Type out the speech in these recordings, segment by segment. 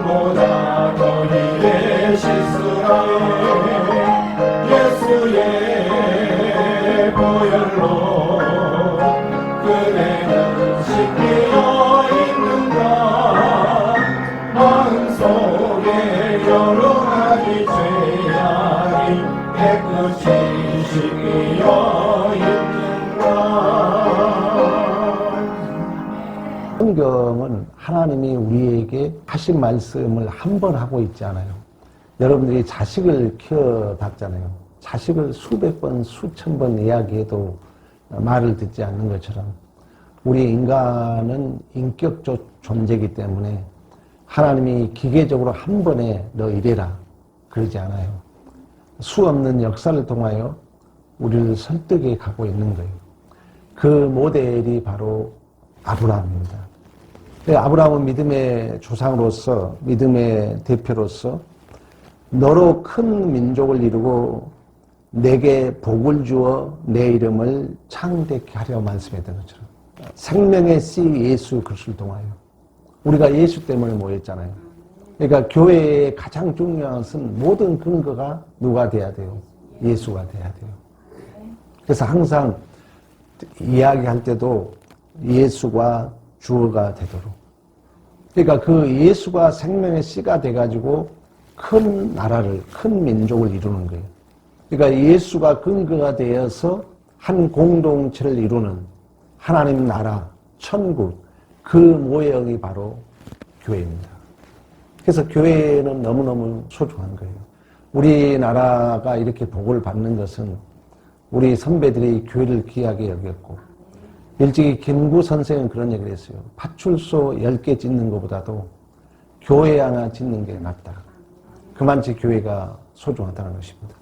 보다 더 이래 실수라 예수의 보혈로 그대는 씻기어 있는가 마음속에 여러 가지 죄악이 깨끗이 씻기어 있는가. 성경은 하나님이 우리에게 하신 말씀을 한 번 하고 있지 않아요. 여러분들이 자식을 키워봤잖아요. 자식을 수백 번, 수천 번 이야기해도 말을 듣지 않는 것처럼 우리 인간은 인격적 존재이기 때문에 하나님이 기계적으로 한 번에 너 이래라 그러지 않아요. 수 없는 역사를 통하여 우리를 설득해 가고 있는 거예요. 그 모델이 바로 아브라함입니다. 아브라함은 믿음의 조상으로서, 믿음의 대표로서 너로 큰 민족을 이루고 내게 복을 주어 내 이름을 창대케 하려 말씀했던 것처럼 생명의 씨 예수 그리스도를 통하여 우리가 예수 때문에 모였잖아요. 그러니까 교회의 가장 중요한 것은 모든 근거가 누가 돼야 돼요? 예수가 돼야 돼요. 그래서 항상 이야기할 때도 예수가 주어가 되도록. 그러니까 그 예수가 생명의 씨가 돼가지고 큰 나라를, 큰 민족을 이루는 거예요. 그러니까 예수가 근거가 되어서 한 공동체를 이루는 하나님 나라, 천국, 그 모형이 바로 교회입니다. 그래서 교회는 너무너무 소중한 거예요. 우리나라가 이렇게 복을 받는 것은 우리 선배들이 교회를 귀하게 여겼고, 일찍이 김구 선생은 그런 얘기를 했어요. 파출소 10개 짓는 것보다도 교회 하나 짓는 게 낫다. 그만치 교회가 소중하다는 것입니다.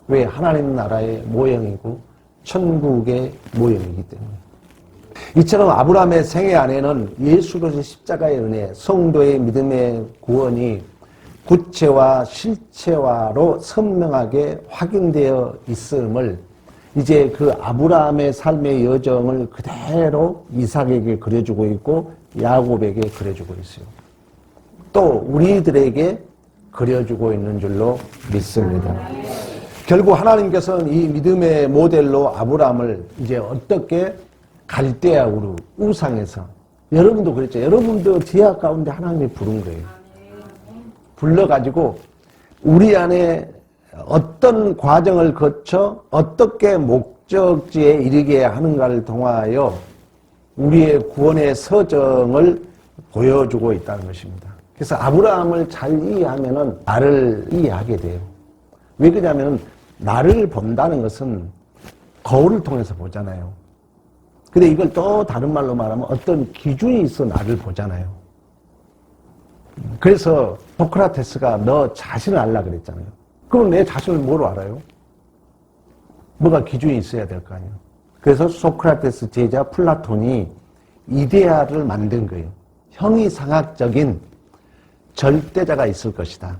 왜? 하나님 나라의 모형이고 천국의 모형이기 때문에. 이처럼 아브라함의 생애 안에는 예수 그리스도의 십자가의 은혜, 성도의 믿음의 구원이 구체와 실체화로 선명하게 확인되어 있음을 이제 그 아브라함의 삶의 여정을 그대로 이삭에게 그려주고 있고 야곱에게 그려주고 있어요. 또 우리들에게 그려주고 있는 줄로 믿습니다. 결국 하나님께서는 이 믿음의 모델로 아브라함을 이제 어떻게 갈대아 우르 우상에서, 여러분도 그랬죠. 여러분도 지하 가운데 하나님이 부른 거예요. 불러가지고 우리 안에 어떤 과정을 거쳐 어떻게 목적지에 이르게 하는가를 통하여 우리의 구원의 서정을 보여주고 있다는 것입니다. 그래서 아브라함을 잘 이해하면은 나를 이해하게 돼요. 왜 그러냐면 나를 본다는 것은 거울을 통해서 보잖아요. 근데 이걸 또 다른 말로 말하면 어떤 기준이 있어 나를 보잖아요. 그래서 소크라테스가 너 자신을 알라 그랬잖아요. 그럼 내 자신을 뭐로 알아요? 뭐가 기준이 있어야 될 거 아니에요. 그래서 소크라테스 제자 플라톤이 이데아를 만든 거예요. 형이상학적인 절대자가 있을 것이다.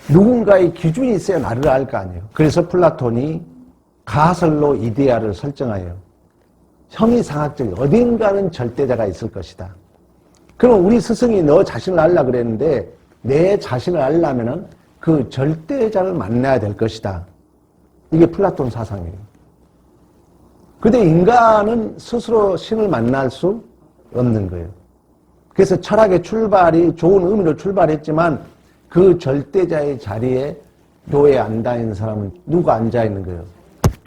누군가의 기준이 있어야 나를 알 거 아니에요. 그래서 플라톤이 가설로 이데아를 설정하여 형이상학적인 어딘가는 절대자가 있을 것이다. 그럼 우리 스승이 너 자신을 알라 그랬는데 내 자신을 알려면은 그 절대자를 만나야 될 것이다. 이게 플라톤 사상이에요. 근데 인간은 스스로 신을 만날 수 없는 거예요. 그래서 철학의 출발이 좋은 의미로 출발했지만 그 절대자의 자리에 교회에 앉아 있는 사람은 누가 앉아 있는 거예요?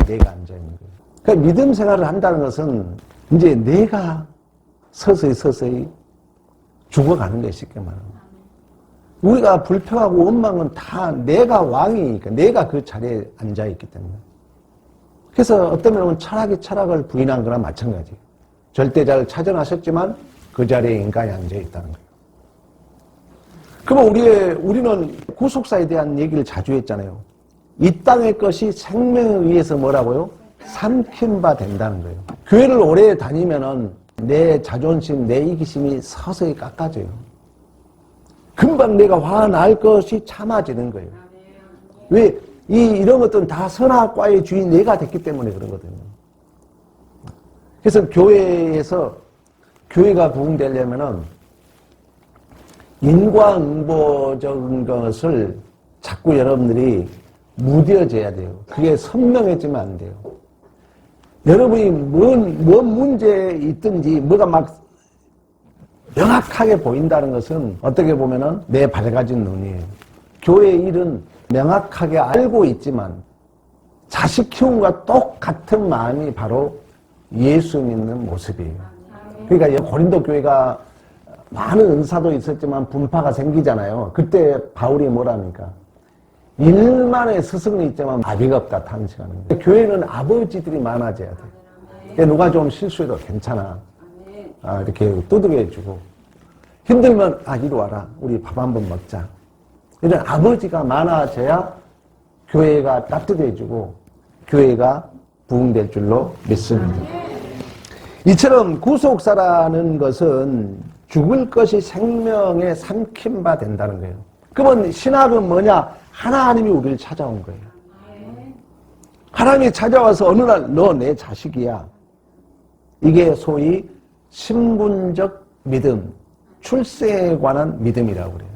내가 앉아 있는 거예요. 그러니까 믿음 생활을 한다는 것은 이제 내가 서서히 죽어가는 거예요, 쉽게 말하면. 우리가 불평하고 원망은 다 내가 왕이니까, 내가 그 자리에 앉아있기 때문에. 그래서 어떤 면은 철학이 철학을 부인한 거나 마찬가지예요. 절대자를 차전하셨지만 그 자리에 인간이 앉아있다는 거예요. 그러면 우리는 구속사에 대한 얘기를 자주 했잖아요. 이 땅의 것이 생명에 의해서 뭐라고요? 삼킨 바 된다는 거예요. 교회를 오래 다니면은 내 자존심, 내 이기심이 서서히 깎아져요. 금방 내가 화날 것이 참아지는 거예요. 왜? 이런 것들은 다 선악과의 주인 내가 됐기 때문에 그러거든요. 그래서 교회가 부흥되려면은 인과응보적인 것을 자꾸 여러분들이 무뎌져야 돼요. 그게 선명해지면 안 돼요. 여러분이 뭔 문제에 있든지 뭐가 막 명확하게 보인다는 것은 어떻게 보면은 내 밝아진 눈이에요. 교회 일은 명확하게 알고 있지만 자식 키움과 똑같은 마음이 바로 예수 믿는 모습이에요. 그러니까 고린도 교회가 많은 은사도 있었지만 분파가 생기잖아요. 그때 바울이 뭐랍니까? 일만의 스승은 있지만 아비가 없다 탄식하는 거예요. 교회는 아버지들이 많아져야 돼요. 그러니까 누가 좀 실수해도 괜찮아. 이렇게 두드겨주고 힘들면 이리 와라. 우리 밥 한번 먹자. 이런 아버지가 많아져야 교회가 따뜻해지고 교회가 부흥될 줄로 믿습니다. 이처럼 구속사라는 것은 죽을 것이 생명에 삼킨 바 된다는 거예요. 그러면 신학은 뭐냐? 하나님이 우리를 찾아온 거예요. 하나님이 찾아와서 어느 날 너 내 자식이야. 이게 소위 신분적 믿음, 출생에 관한 믿음이라고 그래요.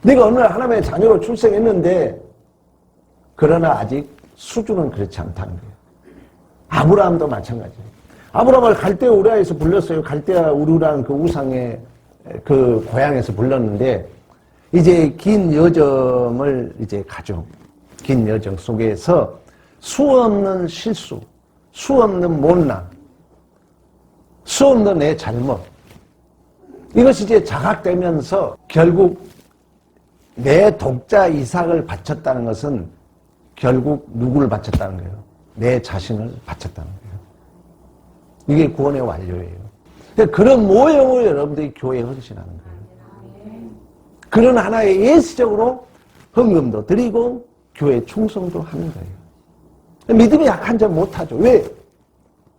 네가 어느 날 하나님의 자녀로 출생했는데 그러나 아직 수준은 그렇지 않다는 거예요. 아브라함도 마찬가지예요. 아브라함을 갈대아 우르에서 불렀어요. 갈대아 우르라는 그 우상의 그 고향에서 불렀는데 이제 긴 여정을 이제 가죠. 긴 여정 속에서 수없는 실수, 수없는 못난, 수없는 내 잘못 이것이 이제 자각되면서 결국 내 독자 이삭을 바쳤다는 것은 결국 누구를 바쳤다는 거예요? 내 자신을 바쳤다는 거예요. 이게 구원의 완료예요. 그런 모형을 여러분들이 교회에 헌신하는 거예요. 그런 하나의 예시적으로 헌금도 드리고 교회 충성도 하는 거예요. 믿음이 약한 자 못하죠. 왜?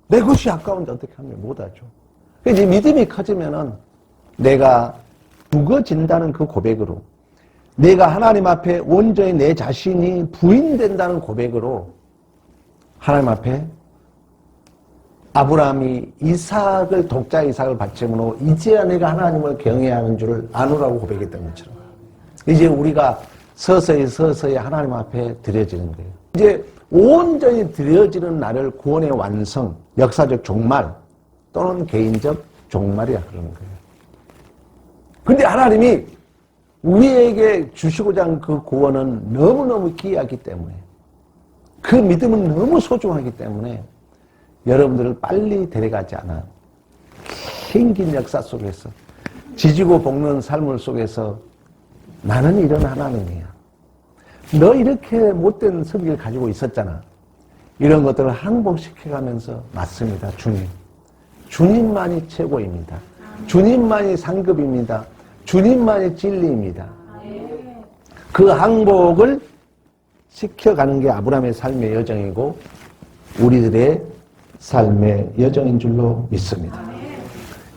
내 것이 아까운데 어떻게 하면 못하죠. 이제 믿음이 커지면은 내가 죽어진다는 그 고백으로 내가 하나님 앞에 온전히 내 자신이 부인된다는 고백으로 하나님 앞에 아브라함이 이삭을 독자 이삭을 바침으로 이제야 내가 하나님을 경외해야 하는 줄을 아노라고 고백했던 것처럼 이제 우리가 서서히 하나님 앞에 드려지는 거예요. 이제 온전히 드려지는 날을 구원의 완성, 역사적 종말 또는 개인적 종말이라 그러는 거예요. 근데 하나님이 우리에게 주시고자 하는 그 구원은 너무너무 귀하기 때문에 그 믿음은 너무 소중하기 때문에 여러분들을 빨리 데려가지 않아. 긴 역사 속에서 지지고 볶는 삶을 속에서 나는 이런 하나님이야. 너 이렇게 못된 성격을 가지고 있었잖아. 이런 것들을 항복시켜가면서 맞습니다. 주님. 주님만이 최고입니다. 주님만이 상급입니다. 주님만이 진리입니다. 그 항복을 시켜가는 게 아브라함의 삶의 여정이고 우리들의 삶의 여정인 줄로 믿습니다.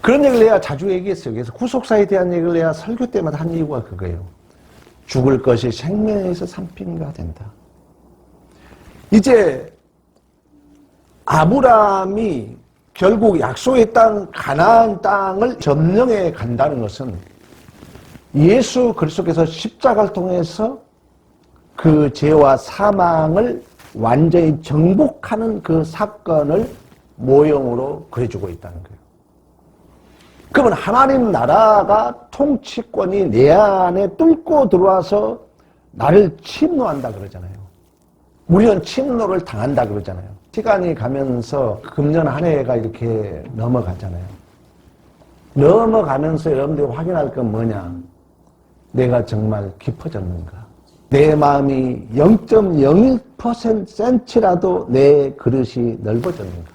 그런 얘기를 내가 자주 얘기했어요. 그래서 구속사에 대한 얘기를 내가 설교 때마다 한 이유가 그거예요. 죽을 것이 생명에서 삼킨가 된다. 이제 아브라함이 결국 약속의 땅 가나안 땅을 점령해 간다는 것은 예수 그리스도께서 십자가를 통해서 그 죄와 사망을 완전히 정복하는 그 사건을 모형으로 그려주고 있다는 거예요. 그러면 하나님 나라가 통치권이 내 안에 뚫고 들어와서 나를 침노한다 그러잖아요. 우리는 침노를 당한다 그러잖아요. 시간이 가면서 금년 한 해가 이렇게 넘어가잖아요. 넘어가면서 여러분들이 확인할 건 뭐냐? 내가 정말 깊어졌는가? 내 마음이 0.01%라도 내 그릇이 넓어졌는가?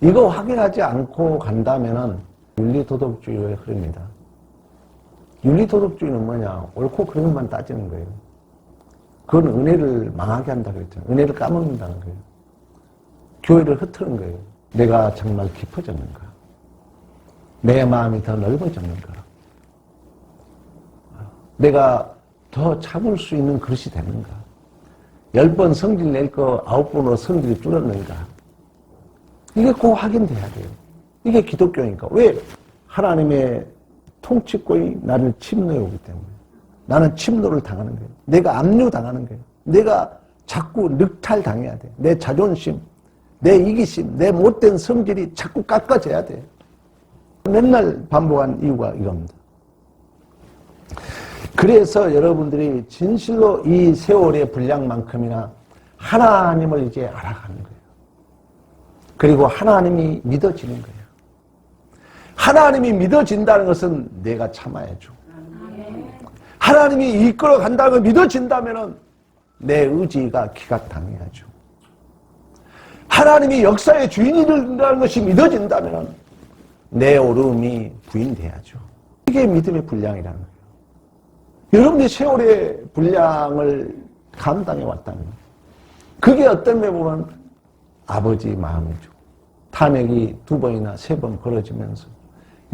이거 확인하지 않고 간다면은 윤리도덕주의의 흐릅니다. 윤리도덕주의는 뭐냐? 옳고 그른 것만 따지는 거예요. 그건 은혜를 망하게 한다 그랬잖아요. 은혜를 까먹는다는 거예요. 교회를 흩트는 거예요. 내가 정말 깊어졌는가? 내 마음이 더 넓어졌는가? 내가 더 참을 수 있는 그릇이 되는가? 10번 성질 낼 거 9번으로 성질이 줄었는가? 이게 꼭 확인돼야 돼요. 이게 기독교니까. 왜? 하나님의 통치권이 나를 침노해 오기 때문에 나는 침노를 당하는 거예요. 내가 압류당하는 거예요. 내가 자꾸 늑탈당해야 돼. 내 자존심, 내 이기심, 내 못된 성질이 자꾸 깎아져야 돼. 맨날 반복한 이유가 이겁니다. 그래서 여러분들이 진실로 이 세월의 분량만큼이나 하나님을 이제 알아가는 거예요. 그리고 하나님이 믿어지는 거예요. 하나님이 믿어진다는 것은 내가 참아야죠. 하나님이 이끌어 간다는 걸 믿어진다면 내 의지가 기각당해야죠. 하나님이 역사의 주인이 된다는 것이 믿어진다면 내 오름이 부인돼야죠. 이게 믿음의 분량이라는 거예요. 여러분이 세월의 분량을 감당해 왔다는 거예요. 그게 어떤 면에 보면 아버지 마음이죠. 탄핵이 2번이나 3번 벌어지면서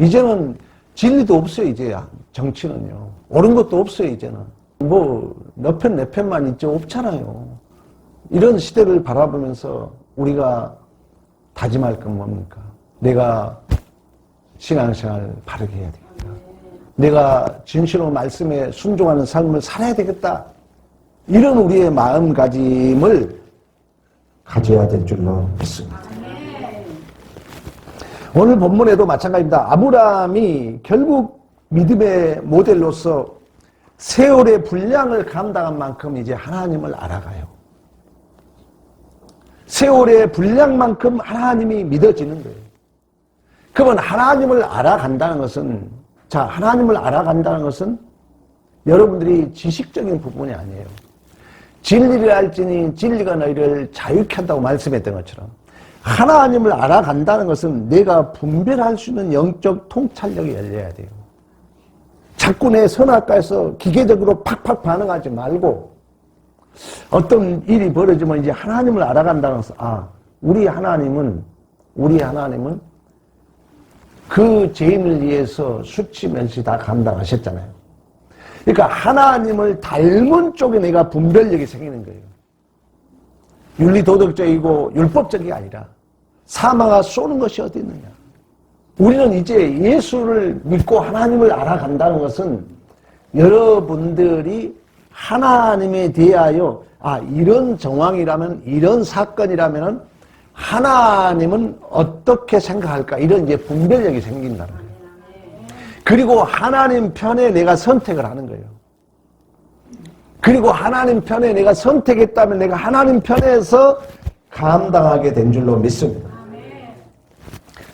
이제는 진리도 없어요. 이제 정치는요. 옳은 것도 없어요. 이제는 뭐 너 편 내 편만 있죠. 없잖아요. 이런 시대를 바라보면서 우리가 다짐할 건 뭡니까? 내가 신앙생활 바르게 해야 되겠다. 내가 진실로 말씀에 순종하는 삶을 살아야 되겠다. 이런 우리의 마음가짐을 가져야 될 줄로 믿습니다. 오늘 본문에도 마찬가지입니다. 아브라함이 결국 믿음의 모델로서 세월의 분량을 감당한 만큼 이제 하나님을 알아가요. 세월의 분량만큼 하나님이 믿어지는 거예요. 그러면 하나님을 알아간다는 것은, 자, 하나님을 알아간다는 것은 여러분들이 지식적인 부분이 아니에요. 진리를 알지니 진리가 너희를 자유케 한다고 말씀했던 것처럼 하나님을 알아간다는 것은 내가 분별할 수 있는 영적 통찰력이 열려야 돼요. 자꾸 내 선악과에서 기계적으로 팍팍 반응하지 말고 어떤 일이 벌어지면 이제 하나님을 알아간다는 것은 우리 하나님은 그 죄인을 위해서 수치면시 다 감당하셨잖아요. 그러니까 하나님을 닮은 쪽에 내가 분별력이 생기는 거예요. 윤리도덕적이고 율법적이 아니라 사망아 쏘는 것이 어디 있느냐. 우리는 이제 예수를 믿고 하나님을 알아간다는 것은 여러분들이 하나님에 대하여 이런 정황이라면, 이런 사건이라면 하나님은 어떻게 생각할까, 이런 이제 분별력이 생긴다는 거예요. 그리고 하나님 편에 내가 선택을 하는 거예요. 그리고 하나님 편에 내가 선택했다면 내가 하나님 편에서 감당하게 된 줄로 믿습니다.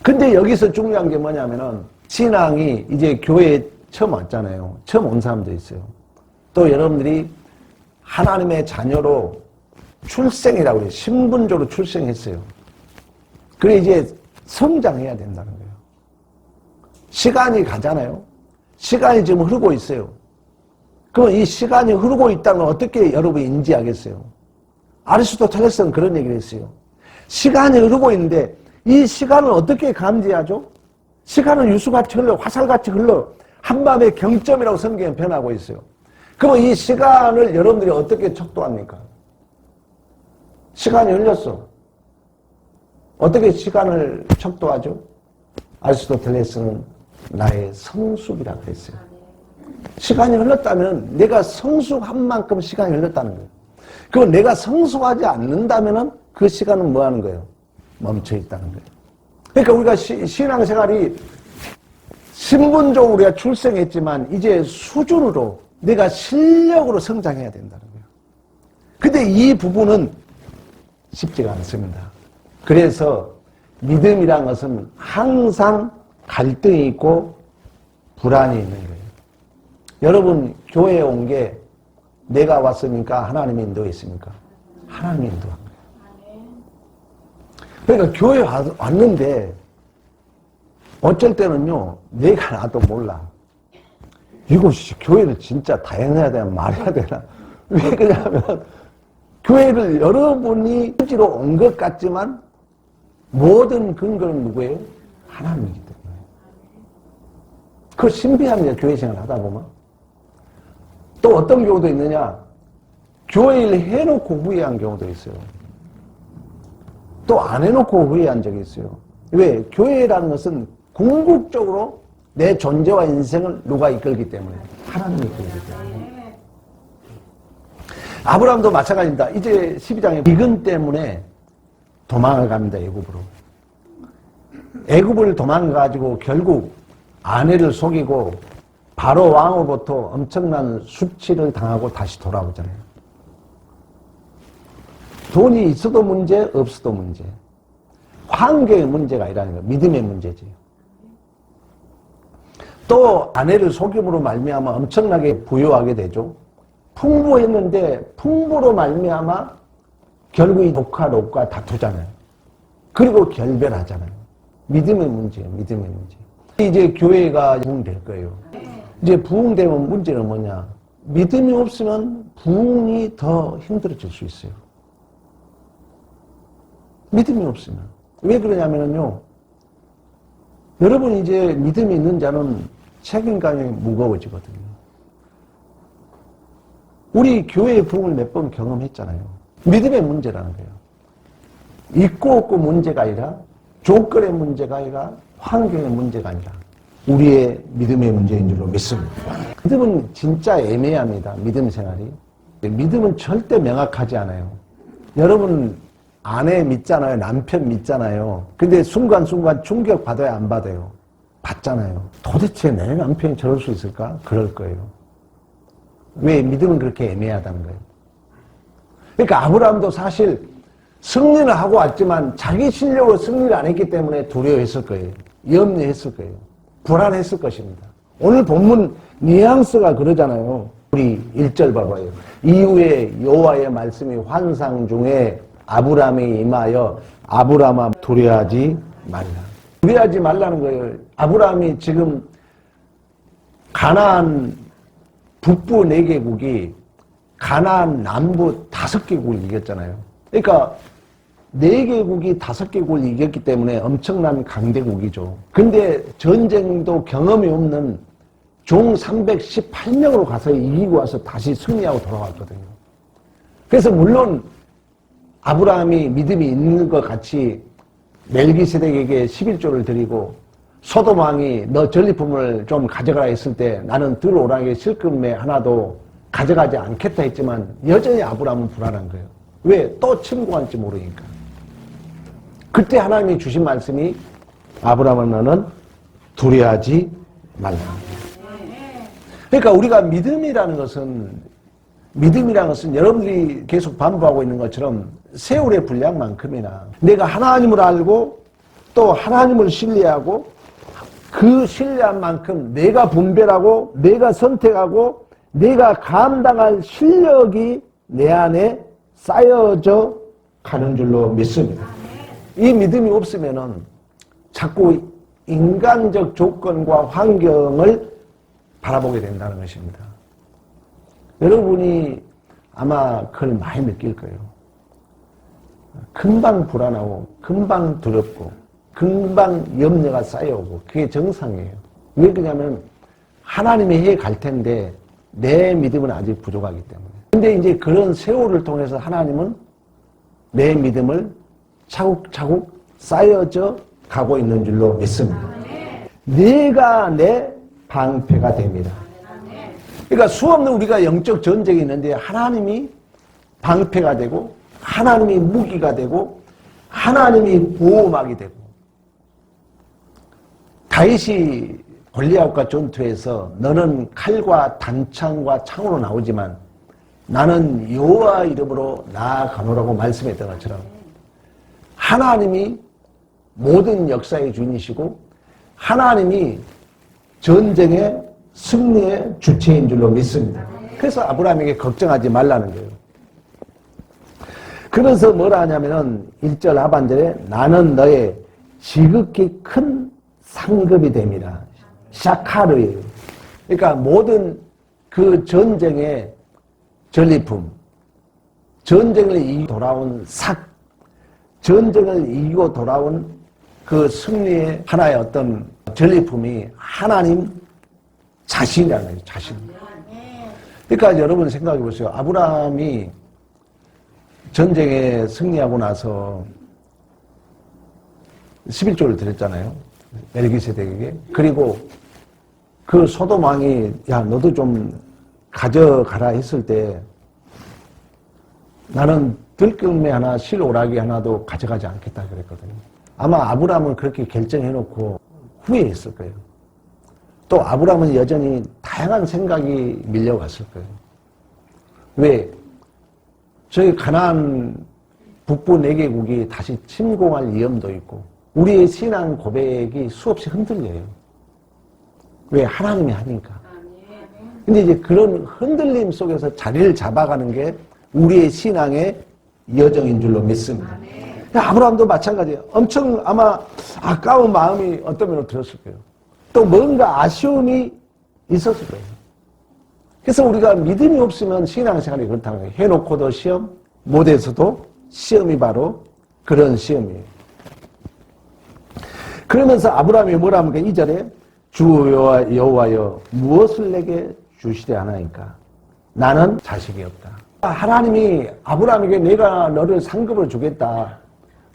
근데 여기서 중요한 게 뭐냐면은 신앙이 이제 교회에 처음 왔잖아요. 처음 온 사람도 있어요. 또 여러분들이 하나님의 자녀로 출생이라고 해요. 신분적으로 출생했어요. 그래 이제 성장해야 된다는 거예요. 시간이 가잖아요. 시간이 지금 흐르고 있어요. 그럼 이 시간이 흐르고 있다는 걸 어떻게 여러분이 인지하겠어요? 아리스토텔레스는 그런 얘기를 했어요. 시간이 흐르고 있는데 이 시간을 어떻게 감지하죠? 시간은 유수같이 흘러, 화살같이 흘러 한밤의 경점이라고 성경에 변하고 있어요. 그럼 이 시간을 여러분들이 어떻게 척도합니까? 시간이 흘렸어. 어떻게 시간을 척도하죠? 아리스토텔레스는 나의 성숙이라고 했어요. 시간이 흘렀다면 내가 성숙한 만큼 시간이 흘렀다는 거예요. 그럼 내가 성숙하지 않는다면 그 시간은 뭐 하는 거예요? 멈춰 있다는 거예요. 그러니까 우리가 신앙생활이 신분적으로 우리가 출생했지만 이제 수준으로 내가 실력으로 성장해야 된다는 거예요. 근데 이 부분은 쉽지가 않습니다. 그래서 믿음이란 것은 항상 갈등이 있고 불안이 있는 거예요. 여러분 교회에 온 게 내가 왔으니까 하나님이 인도했습니까? 하나님이 인도한 거예요. 그러니까 교회에 왔는데 어쩔 때는요 내가 나도 몰라. 이것이 교회를 진짜 다행해야 되나 말해야 되나. 왜 그러냐면 교회를 여러분이 실제로 온 것 같지만 모든 근거는 누구예요? 하나님이기 때문에. 그 신비합니다. 교회 생활 하다 보면. 또 어떤 경우도 있느냐. 교회를 해놓고 후회한 경우도 있어요. 또 안 해놓고 후회한 적이 있어요. 왜? 교회라는 것은 궁극적으로 내 존재와 인생을 누가 이끌기 때문에? 하나님이 이끌기 때문에. 아브라함도 마찬가지입니다. 이제 12장에 미근 때문에 도망을 갑니다. 애굽으로. 애굽을 도망가가지고 결국 아내를 속이고 바로 왕으로부터 엄청난 수치를 당하고 다시 돌아오잖아요. 돈이 있어도 문제, 없어도 문제. 환경의 문제가 아니라는 거예요. 믿음의 문제지. 또 아내를 속임으로 말미암아 엄청나게 부유하게 되죠. 풍부했는데 풍부로 말미암아 결국 이 독과 롯과 다투잖아요. 그리고 결별하잖아요. 믿음의 문제예요. 믿음의 문제. 이제 교회가 부흥될 거예요. 이제 부흥되면 문제는 뭐냐? 믿음이 없으면 부흥이 더 힘들어질 수 있어요. 믿음이 없으면. 왜 그러냐면요. 여러분 이제 믿음이 있는 자는 책임감이 무거워지거든요. 우리 교회의 부흥을 몇 번 경험했잖아요. 믿음의 문제라는 거예요. 있고 없고 문제가 아니라 조건의 문제가 아니라 환경의 문제가 아니라 우리의 믿음의 문제인 줄로 믿습니다. 믿음은 진짜 애매합니다. 믿음 생활이. 믿음은 절대 명확하지 않아요. 여러분 아내 믿잖아요. 남편 믿잖아요. 근데 순간순간 충격 받아요? 안 받아요? 받잖아요. 도대체 내 남편이 저럴 수 있을까? 그럴 거예요. 왜? 믿음은 그렇게 애매하다는 거예요. 그러니까 아브라함도 사실 승리를 하고 왔지만 자기 실력으로 승리를 안 했기 때문에 두려워했을 거예요. 염려했을 거예요. 불안했을 것입니다. 오늘 본문 뉘앙스가 그러잖아요. 우리 1절 봐봐요. 이후에 여호와의 말씀이 환상 중에 아브라함에 임하여 아브라함아 두려워하지 말라. 두려워하지 말라는 거예요. 아브라함이 지금 가나안 북부 4개국이 가나안 남부 5개국을 이겼잖아요. 그러니까 4개국이 5개국을 이겼기 때문에 엄청난 강대국이죠. 근데 전쟁도 경험이 없는 종 318명으로 가서 이기고 와서 다시 승리하고 돌아왔거든요. 그래서 물론 아브라함이 믿음이 있는 것 같이 멜기세덱에게 11조를 드리고 소돔 왕이 너 전리품을 좀 가져가라 했을 때 나는 들오락의 실금에 하나도 가져가지 않겠다 했지만 여전히 아브라함은 불안한 거예요. 왜? 또 침공할지 모르니까. 그때 하나님이 주신 말씀이 아브라함아 너는 두려워하지 말라. 그러니까 우리가 믿음이라는 것은 여러분들이 계속 반복하고 있는 것처럼 세월의 분량만큼이나 내가 하나님을 알고 또 하나님을 신뢰하고 그 신뢰한 만큼 내가 분별하고 내가 선택하고 내가 감당할 실력이 내 안에 쌓여져 가는 줄로 믿습니다. 이 믿음이 없으면은 자꾸 인간적 조건과 환경을 바라보게 된다는 것입니다. 여러분이 아마 그걸 많이 느낄 거예요. 금방 불안하고 금방 두렵고 금방 염려가 쌓여오고 그게 정상이에요. 왜 그러냐면 하나님의 해에 갈 텐데 내 믿음은 아직 부족하기 때문에. 근데 이제 그런 세월을 통해서 하나님은 내 믿음을 차곡차곡 쌓여져 가고 있는 줄로 믿습니다. 내가 내 방패가 됩니다. 그러니까 수없는 우리가 영적 전쟁이 있는데 하나님이 방패가 되고 하나님이 무기가 되고 하나님이 보호막이 되고 다윗이 골리앗과 전투에서 너는 칼과 단창과 창으로 나오지만 나는 여호와 이름으로 나아가노라고 말씀했던 것처럼 하나님이 모든 역사의 주인이시고 하나님이 전쟁의 승리의 주체인 줄로 믿습니다. 그래서 아브라함에게 걱정하지 말라는 거예요. 그래서 뭐라 하냐면은 1절 하반절에 나는 너의 지극히 큰 상급이 됨이라. 샤카르예요. 그러니까 모든 그 전쟁의 전리품, 전쟁을 이기고 돌아온 삭, 전쟁을 이기고 돌아온 그 승리의 하나의 어떤 전리품이 하나님 자신이라는 거예요. 자신. 그러니까 여러분 생각해 보세요. 아브라함이 전쟁에 승리하고 나서 11조를 드렸잖아요. 멜기세덱에게. 그리고 그 소돔 왕이 야 너도 좀 가져가라 했을 때 나는 들끓미 하나 실오라기 하나도 가져가지 않겠다 그랬거든요. 아마 아브라함은 그렇게 결정해놓고 후회했을 거예요. 또 아브라함은 여전히 다양한 생각이 밀려왔을 거예요. 왜? 저희 가나안 북부 4개국이 다시 침공할 위험도 있고 우리의 신앙 고백이 수없이 흔들려요. 왜? 하나님이 하니까. 근데 이제 그런 흔들림 속에서 자리를 잡아가는 게 우리의 신앙의 여정인 줄로 믿습니다. 아브라함도 마찬가지예요. 엄청 아마 아까운 마음이 어떤 면으로 들었을 거예요. 또 뭔가 아쉬움이 있었을 거예요. 그래서 우리가 믿음이 없으면 신앙생활이 그렇다는 거예요. 해놓고도 시험, 못해서도 시험이 바로 그런 시험이에요. 그러면서 아브라함이 뭐라 합니까? 2절에 주 여호와여 무엇을 내게 주시려 하나이까? 나는 자식이 없다. 하나님이 아브라함에게 내가 너를 상급을 주겠다.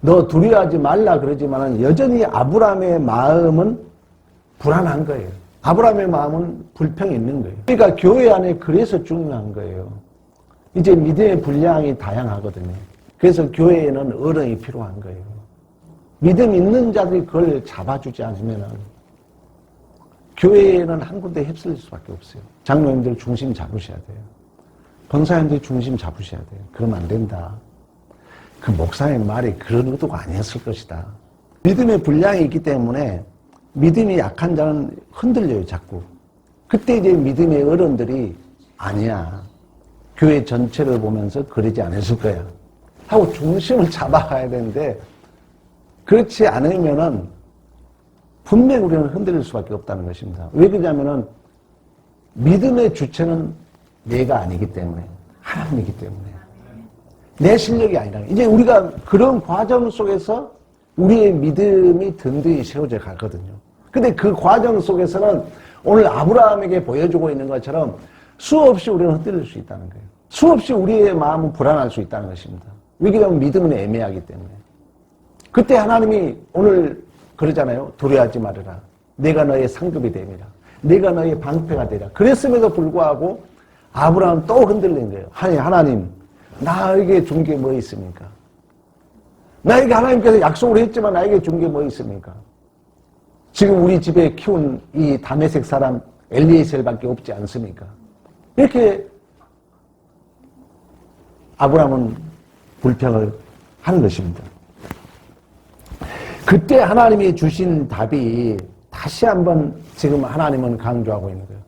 너 두려워하지 말라 그러지만 여전히 아브라함의 마음은 불안한 거예요. 아브라함의 마음은 불평이 있는 거예요. 그러니까 교회 안에 그래서 중요한 거예요. 이제 믿음의 분량이 다양하거든요. 그래서 교회에는 어른이 필요한 거예요. 믿음 있는 자들이 그걸 잡아주지 않으면 교회에는 한 군데 휩쓸릴 수밖에 없어요. 장로님들 중심 잡으셔야 돼요. 권사님들 중심 잡으셔야 돼요. 그러면 안 된다. 그 목사의 말이 그런 의도가 아니었을 것이다. 믿음의 분량이 있기 때문에 믿음이 약한 자는 흔들려요, 자꾸. 그때 이제 믿음의 어른들이 아니야. 교회 전체를 보면서 그러지 않았을 거야. 하고 중심을 잡아가야 되는데 그렇지 않으면은 분명히 우리는 흔들릴 수밖에 없다는 것입니다. 왜 그러냐면은 믿음의 주체는 내가 아니기 때문에, 하나님이기 때문에. 내 실력이 아니라. 이제 우리가 그런 과정 속에서 우리의 믿음이 든든히 세워져 가거든요. 근데 그 과정 속에서는 오늘 아브라함에게 보여주고 있는 것처럼 수없이 우리는 흔들릴 수 있다는 거예요. 수없이 우리의 마음은 불안할 수 있다는 것입니다. 왜냐하면 믿음은 애매하기 때문에. 그때 하나님이 오늘 그러잖아요. 두려워하지 말아라. 내가 너의 상급이 됨이라. 내가 너의 방패가 되라. 그랬음에도 불구하고 아브라함은 또 흔들린 거예요. 하나님, 나에게 준 게 뭐 있습니까? 나에게 하나님께서 약속을 했지만 나에게 준 게 뭐 있습니까? 지금 우리 집에 키운 이 다메섹 사람 엘리에셀밖에 없지 않습니까? 이렇게 아브라함은 불평을 하는 것입니다. 그때 하나님이 주신 답이 다시 한번 지금 하나님은 강조하고 있는 거예요.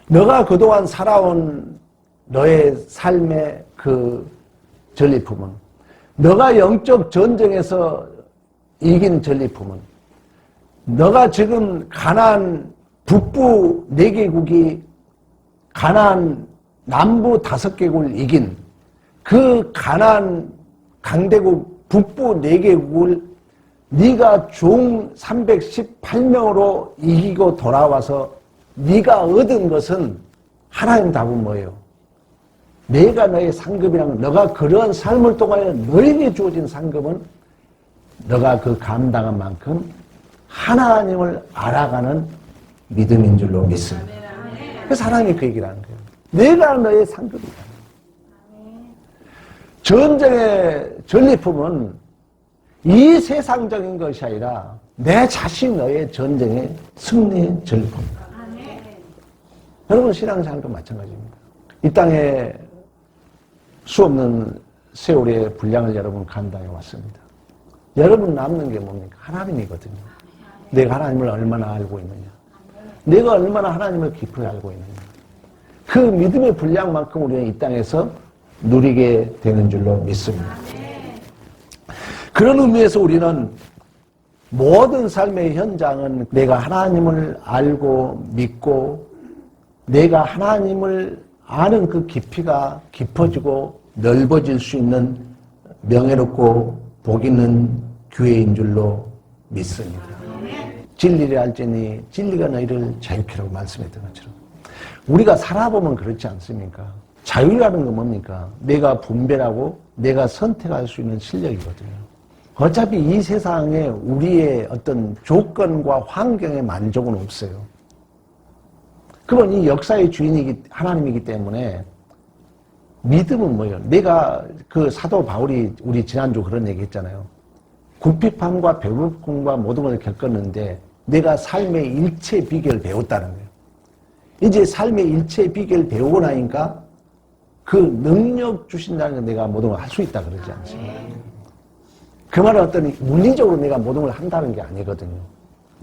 너가 그동안 살아온 너의 삶의 그 전리품은, 너가 영적 전쟁에서 이긴 전리품은, 너가 지금 가나안 북부 4개국이 가나안 남부 5개국을 이긴 그 가나안 강대국 북부 4개국을 네가 종 318명으로 이기고 돌아와서 네가 얻은 것은 하나님 답은 뭐예요? 내가 너의 상급이라면 너가 그런 삶을 통하여 너에게 주어진 상급은 너가 그 감당한 만큼 하나님을 알아가는 믿음인 줄로 믿습니다. 그래서 하나님이 그 얘기를 하는 거예요. 내가 너의 상급이다. 전쟁의 전리품은 이 세상적인 것이 아니라 내 자신 너의 전쟁의 승리의 전리품이다. 여러분 신앙생활도 마찬가지입니다. 이 땅에 수없는 세월의 분량을 여러분 감당해 왔습니다. 여러분 남는 게 뭡니까? 하나님이거든요. 내가 하나님을 얼마나 알고 있느냐. 내가 얼마나 하나님을 깊이 알고 있느냐. 그 믿음의 분량만큼 우리는 이 땅에서 누리게 되는 줄로 믿습니다. 그런 의미에서 우리는 모든 삶의 현장은 내가 하나님을 알고 믿고 내가 하나님을 아는 그 깊이가 깊어지고 넓어질 수 있는 명예롭고 복 있는 교회인 줄로 믿습니다. 진리를 알지니 진리가 너희를 자유케라고 말씀했던 것처럼 우리가 살아보면 그렇지 않습니까? 자유라는 건 뭡니까? 내가 분별하고 내가 선택할 수 있는 실력이거든요. 어차피 이 세상에 우리의 어떤 조건과 환경에 만족은 없어요. 그건 이 역사의 주인이 하나님이기 때문에 믿음은 뭐예요? 내가 그 사도 바울이 우리 지난주 그런 얘기 했잖아요. 굶핍함과 배고픔과 모든 걸 겪었는데 내가 삶의 일체 비결 배웠다는 거예요. 이제 삶의 일체 비결 배우고 나니까 그 능력 주신다는 건 내가 모든 걸 할 수 있다 그러지 않습니까? 그 말은 어떤 물리적으로 내가 모든 걸 한다는 게 아니거든요.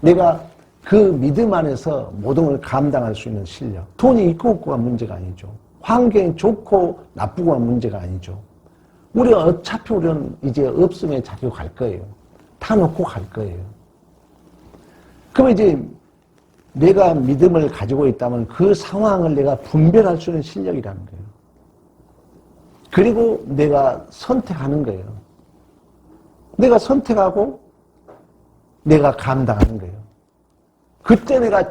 내가 그 믿음 안에서 모든 걸 감당할 수 있는 실력. 돈이 있고 없고가 문제가 아니죠. 환경이 좋고 나쁘고가 문제가 아니죠. 어차피 우리는 이제 없으면 자기가 갈 거예요. 다 놓고 갈 거예요. 그러면 이제 내가 믿음을 가지고 있다면 그 상황을 내가 분별할 수 있는 실력이라는 거예요. 그리고 내가 선택하는 거예요. 내가 선택하고 내가 감당하는 거예요. 그때 내가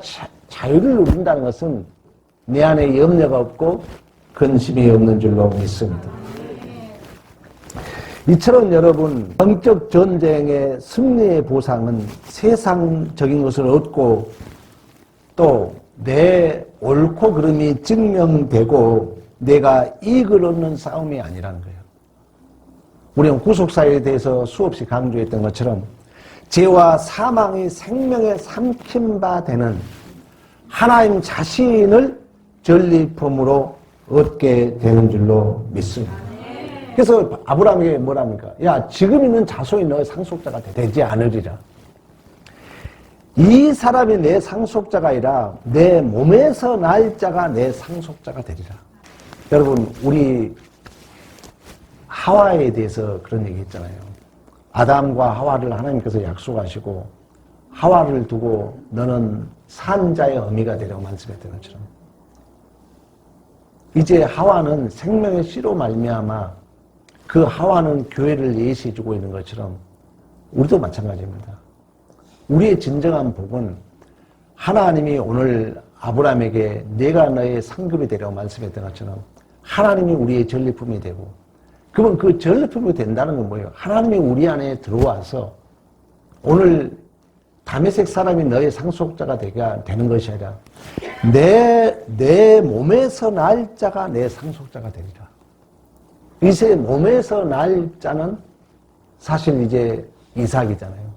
자유를 누린다는 것은 내 안에 염려가 없고 근심이 없는 줄로 믿습니다. 이처럼 여러분, 영적 전쟁의 승리의 보상은 세상적인 것을 얻고 또 내 옳고 그름이 증명되고 내가 이익을 얻는 싸움이 아니라는 거예요. 우리는 구속사에 대해서 수없이 강조했던 것처럼 죄와 사망이 생명에 삼킨 바 되는 하나님 자신을 전리품으로 얻게 되는 줄로 믿습니다. 그래서 아브라함에게 뭐랍니까? 야, 지금 있는 자손이 너의 상속자가 되지 않으리라. 이 사람이 내 상속자가 아니라 내 몸에서 날 자가 내 상속자가 되리라. 여러분, 우리 하와에 대해서 그런 얘기 했잖아요. 아담과 하와를 하나님께서 약속하시고 하와를 두고 너는 산자의 어미가 되라고 말씀했던 것처럼 이제 하와는 생명의 씨로 말미암아 그 하와는 교회를 예시해주고 있는 것처럼 우리도 마찬가지입니다. 우리의 진정한 복은 하나님이 오늘 아브라함에게 내가 너의 상급이 되라고 말씀했던 것처럼 하나님이 우리의 전리품이 되고 그러면 그 전리품이 된다는 건 뭐예요? 하나님이 우리 안에 들어와서 오늘 다메섹 사람이 너의 상속자가 되는 것이 아니라 내 몸에서 날 자가 내 상속자가 되리라. 이제 몸에서 날 자는 사실 이제 이삭이잖아요.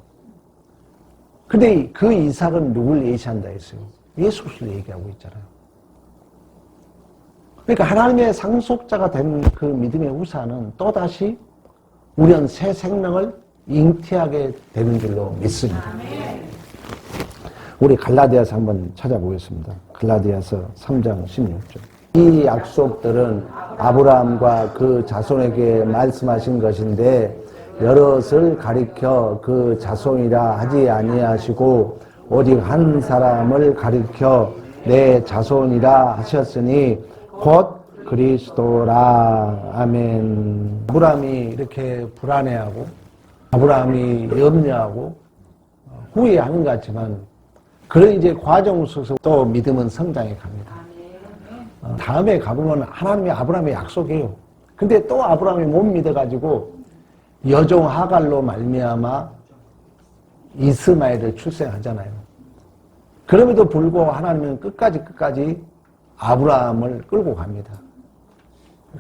근데 그 이삭은 누굴 예시한다 했어요? 예수를 얘기하고 있잖아요. 그러니까 하나님의 상속자가 된 그 믿음의 우산은 또다시 우리는 새 생명을 잉태하게 되는 줄로 믿습니다. 우리 갈라디아서 한번 찾아보겠습니다. 갈라디아서 3장 16절. 이 약속들은 아브라함과 그 자손에게 말씀하신 것인데 여럿을 가리켜 그 자손이라 하지 아니하시고 오직 한 사람을 가리켜 내 자손이라 하셨으니 곧 그리스도라. 아멘. 아브라함이 이렇게 불안해하고 아브라함이 염려하고 후회하는 것 같지만 그런 이제 과정 속에서 또 믿음은 성장해 갑니다. 다음에 가보면 하나님이 아브라함의 약속이에요. 근데 또 아브라함이 못 믿어가지고 여종 하갈로 말미암아 이스마엘을 출생하잖아요. 그럼에도 불구하고 하나님은 끝까지 아브라함을 끌고 갑니다.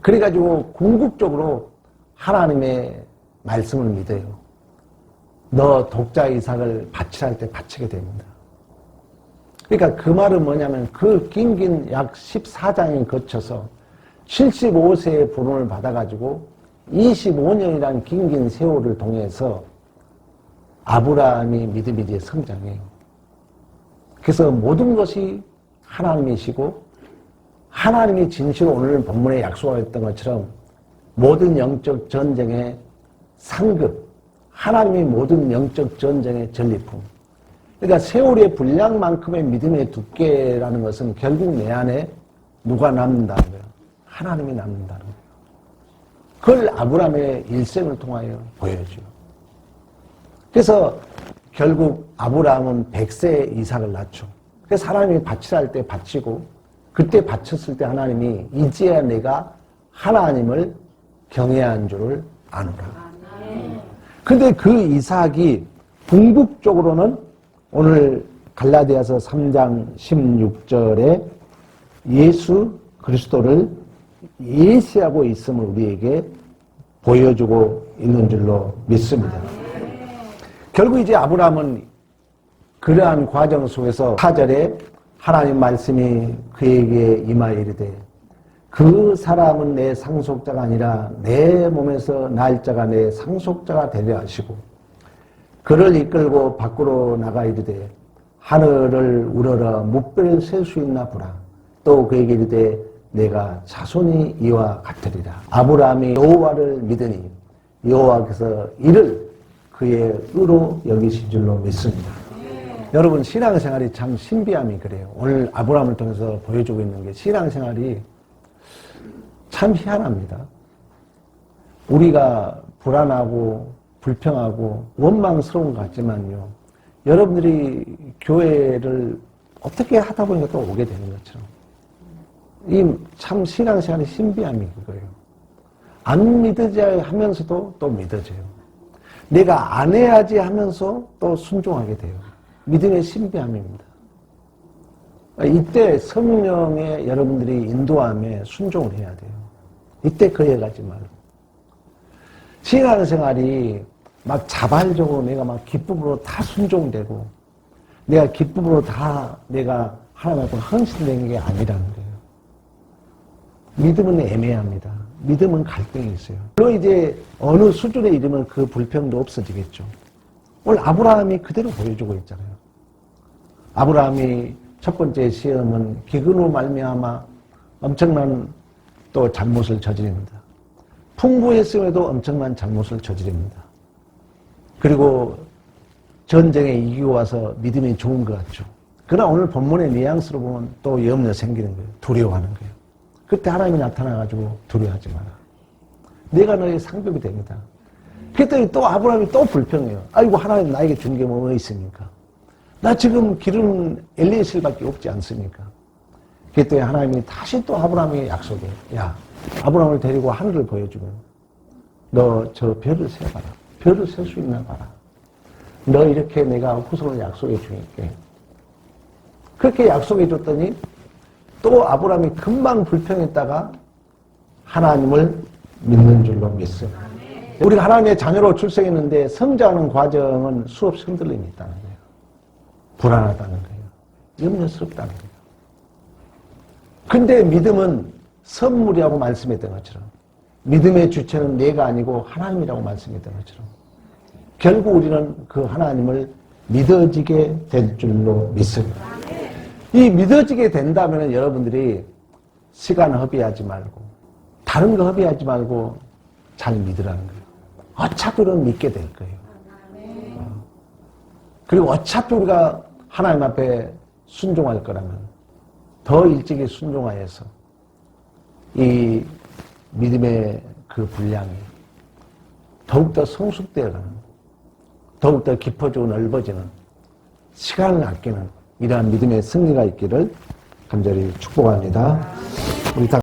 그래가지고 궁극적으로 하나님의 말씀을 믿어요. 너 독자 이삭을 바치라 때 바치게 됩니다. 그러니까 그 말은 뭐냐면 그 긴 약 14장에 거쳐서 75세의 부름을 받아가지고 25년이라는 긴 세월을 통해서 아브라함이 믿음이 이제 성장해요. 그래서 모든 것이 하나님이시고 하나님이 진실로 오늘 본문에 약속하였던 것처럼 모든 영적 전쟁의 상급, 하나님이 모든 영적 전쟁의 전리품. 그러니까 세월의 분량만큼의 믿음의 두께라는 것은 결국 내 안에 누가 남는다는 거예요? 하나님이 남는다는 거예요. 그걸 아브라함의 일생을 통하여 보여줘요. 그래서 결국 아브라함은 100세에 이삭을 낳죠. 그래서 하나님이 바치라 할 때 바치고 그때 바쳤을 때 하나님이 이제야 내가 하나님을 경외한 줄을 아노라. 근데 그 이삭이 궁극적으로는 오늘 갈라디아서 3장 16절에 예수 그리스도를 예시하고 있음을 우리에게 보여주고 있는 줄로 믿습니다. 결국 이제 아브라함은 그러한 과정 속에서 4절에 하나님 말씀이 그에게 임하여 이르되 그 사람은 내 상속자가 아니라 내 몸에서 날짜가 내 상속자가 되려 하시고 그를 이끌고 밖으로 나가 이르되 하늘을 우러러 묵배를 셀 수 있나 보라. 또 그에게 이르되 내가 자손이 이와 같으리라. 아브라함이 여호와를 믿으니 여호와께서 이를 그의 의로 여기신 줄로 믿습니다. 여러분 신앙생활이 참 신비함이 그래요. 오늘 아브라함을 통해서 보여주고 있는 게 신앙생활이 참 희한합니다. 우리가 불안하고 불평하고 원망스러운 것 같지만요. 여러분들이 교회를 어떻게 하다 보니까 또 오게 되는 것처럼 이 참 신앙생활의 신비함이 그거예요. 안 믿어져야 하면서도 또 믿어져요. 내가 안 해야지 하면서 또 순종하게 돼요. 믿음의 신비함입니다. 이때 성령의 여러분들이 인도함에 순종을 해야 돼요. 이때 거해가지 말고. 신앙생활이 막 자발적으로 내가 막 기쁨으로 다 순종되고 내가 기쁨으로 다 내가 하나님 앞에 헌신되는 게 아니라는 거예요. 믿음은 애매합니다. 믿음은 갈등이 있어요. 물론 이제 어느 수준에 이르면 그 불평도 없어지겠죠. 오늘 아브라함이 그대로 보여주고 있잖아요. 아브라함이 첫 번째 시험은 기근으로 말미암아 엄청난 또 잘못을 저지릅니다. 풍부했음에도 엄청난 잘못을 저지릅니다. 그리고 전쟁에 이기고 와서 믿음이 좋은 것 같죠. 그러나 오늘 본문의 뉘앙스로 보면 또 염려 생기는 거예요. 두려워하는 거예요. 그때 하나님이 나타나가지고 두려워하지 마라. 내가 너의 상급이 됩니다. 그랬더니 또 아브라함이 또 불평해요. 아이고 하나님 나에게 준 게 뭐 있습니까? 나 지금 기름 엘리에셀밖에 없지 않습니까? 그랬더니 하나님이 다시 또 아브라함에게 약속해요. 야, 아브라함을 데리고 하늘을 보여주면 너 저 별을 세봐라. 별을 셀 수 있나 봐라. 너 이렇게 내가 후손을 약속해 주니까. 그렇게 약속해 줬더니 또 아브라함이 금방 불평했다가 하나님을 믿는 줄로 믿습니다. 우리가 하나님의 자녀로 출생했는데 성장하는 과정은 수없이 흔들림이 있다는 거예요. 불안하다는 거예요. 염려스럽다는 거예요. 근데 믿음은 선물이라고 말씀했던 것처럼 믿음의 주체는 내가 아니고 하나님이라고 말씀했던 것처럼 결국 우리는 그 하나님을 믿어지게 될 줄로 믿습니다. 이 믿어지게 된다면 여러분들이 시간 허비하지 말고 다른 거 허비하지 말고 잘 믿으라는 거예요. 어차피 우리는 믿게 될 거예요. 그리고 어차피 우리가 하나님 앞에 순종할 거라면 더 일찍이 순종하여서 이 믿음의 그 분량이 더욱더 성숙되어가는 더욱더 깊어지고 넓어지는 시간을 아끼는 이러한 믿음의 승리가 있기를 간절히 축복합니다. 우리 다